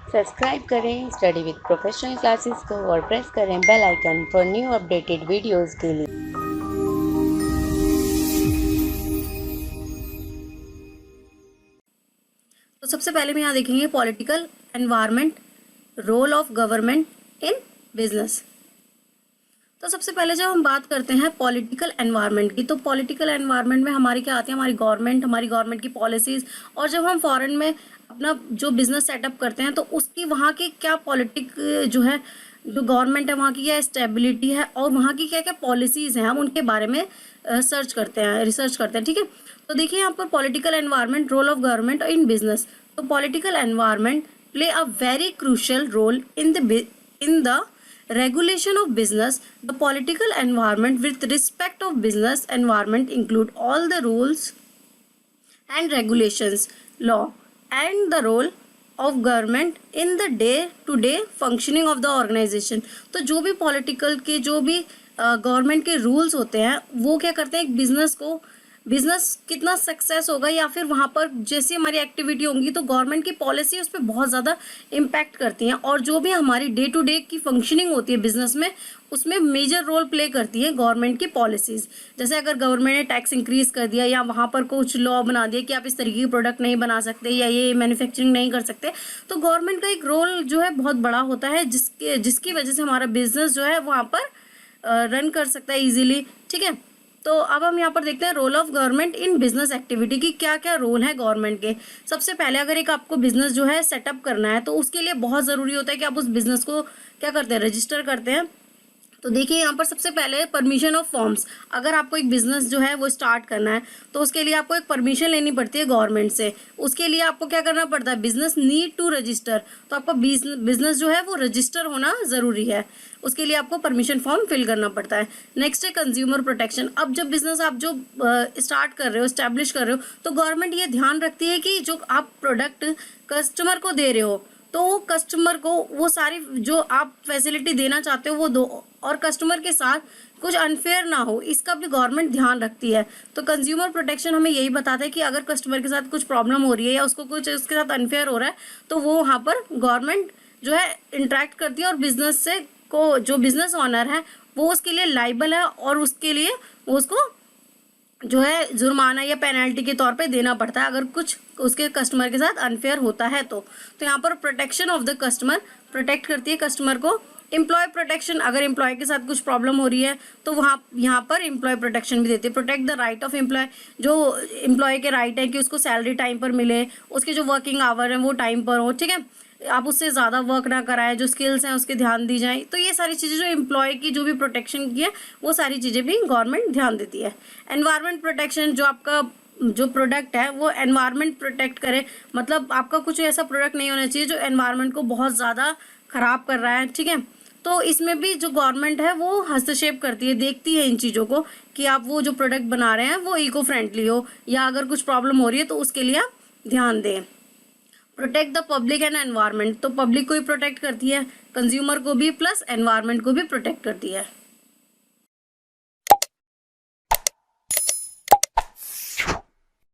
Subscribe करें study with professional classes को और प्रेस करें bell icon for new updated videos के लिए। तो सबसे पहले हम यहाँ देखेंगे political environment, role of government in business. तो सबसे पहले जब हम बात करते हैं पॉलिटिकल एनवायरनमेंट की, तो पॉलिटिकल एनवायरनमेंट में हमारी क्या आती है, हमारी गवर्नमेंट की पॉलिसीज़। और जब हम फॉरेन में अपना जो बिज़नेस सेटअप करते हैं तो उसकी वहाँ की क्या पॉलिटिक जो है, जो गवर्नमेंट है वहाँ की क्या स्टेबिलिटी है और वहाँ की क्या क्या पॉलिसीज़ हैं, हम उनके बारे में रिसर्च करते हैं। ठीक है, तो देखिए यहाँ पर political environment, role of government in business. तो political environment play a very crucial role in the regulation of business. The political environment with respect of business environment include all the rules and regulations, law and the role of government in the day to day functioning of the organization. तो जो भी political के जो भी government के rules होते हैं वो क्या करते हैं, एक बिजनेस कितना सक्सेस होगा या फिर वहाँ पर जैसी हमारी एक्टिविटी होंगी तो गवर्नमेंट की पॉलिसी उस पर बहुत ज़्यादा इम्पैक्ट करती हैं। और जो भी हमारी डे टू डे की फंक्शनिंग होती है बिजनेस में, उसमें मेजर रोल प्ले करती है गवर्नमेंट की पॉलिसीज़। जैसे अगर गवर्नमेंट ने टैक्स इंक्रीज़ कर दिया या वहाँ पर कुछ लॉ बना दिया कि आप इस तरीके की प्रोडक्ट नहीं बना सकते या ये मैन्युफैक्चरिंग नहीं कर सकते, तो गवर्नमेंट का एक रोल जो है बहुत बड़ा होता है, जिसकी वजह से हमारा बिजनेस जो है वहाँ पर रन कर सकता है ईजिली। ठीक है, तो अब हम यहाँ पर देखते हैं role of government in business activity की क्या क्या रोल है गवर्नमेंट के। सबसे पहले अगर एक आपको बिजनेस जो है सेटअप करना है तो उसके लिए बहुत ज़रूरी होता है कि आप उस बिजनेस को क्या करते हैं, रजिस्टर करते हैं। तो देखिए यहाँ पर सबसे पहले परमिशन ऑफ फॉर्म्स। अगर आपको एक बिजनेस जो है वो स्टार्ट करना है तो उसके लिए आपको एक परमिशन लेनी पड़ती है गवर्नमेंट से। उसके लिए आपको क्या करना पड़ता है, बिजनेस नीड टू रजिस्टर। तो आपका बिजनेस जो है वो रजिस्टर होना ज़रूरी है, उसके लिए आपको परमिशन फॉर्म फिल करना पड़ता है। नेक्स्ट है कंज्यूमर प्रोटेक्शन। अब जब बिजनेस आप जो स्टार्ट कर रहे हो, इस्टेब्लिश कर रहे हो, तो गवर्नमेंट ये ध्यान रखती है कि जो आप प्रोडक्ट कस्टमर को दे रहे हो तो वो कस्टमर को वो सारी जो आप फैसिलिटी देना चाहते हो वो दो, और कस्टमर के साथ कुछ अनफेयर ना हो, इसका भी गवर्नमेंट ध्यान रखती है। तो कंज्यूमर प्रोटेक्शन हमें यही बताता है कि अगर कस्टमर के साथ कुछ प्रॉब्लम हो रही है या उसको कुछ उसके साथ अनफेयर हो रहा है तो वो वहाँ पर गवर्नमेंट जो है इंटरेक्ट करती है और बिजनेस से को जो बिजनेस ऑनर है वो उसके लिए लाइबल है और उसके लिए उसको जो है जुर्माना या पेनल्टी के तौर पे देना पड़ता है अगर कुछ उसके कस्टमर के साथ अनफेयर होता है। तो यहाँ पर protection of the customer, protect करती है कस्टमर को। एम्प्लॉय प्रोटेक्शन, अगर एम्प्लॉय के साथ कुछ प्रॉब्लम हो रही है तो यहाँ पर एम्प्लॉय प्रोटेक्शन भी देती है। Protect the right of employ, जो एम्प्लॉय के राइट है कि उसको सैलरी टाइम पर मिले, उसके जो वर्किंग आवर हैं वो टाइम पर हो। ठीक है, आप उससे ज़्यादा वर्क ना कराएं, जो स्किल्स हैं उसके ध्यान दी जाए। तो ये सारी चीज़ें जो एम्प्लॉय की जो भी प्रोटेक्शन की है वो सारी चीज़ें भी गवर्नमेंट ध्यान देती है। एनवायरनमेंट प्रोटेक्शन, जो आपका जो प्रोडक्ट है वो एनवायरनमेंट प्रोटेक्ट करे, मतलब आपका कुछ ऐसा प्रोडक्ट नहीं होना चाहिए जो एनवायरनमेंट को बहुत ज़्यादा ख़राब कर रहा है। ठीक है, तो इसमें भी जो गवर्नमेंट है वो हस्तक्षेप करती है, देखती है इन चीज़ों को कि आप वो जो प्रोडक्ट बना रहे हैं वो इको फ्रेंडली हो, या अगर कुछ प्रॉब्लम हो रही है तो उसके लिए आप ध्यान दें। Protect the public and environment, तो पब्लिक को भी प्रोटेक्ट करती है, कंज्यूमर को भी प्लस एनवायरनमेंट को भी प्रोटेक्ट करती है।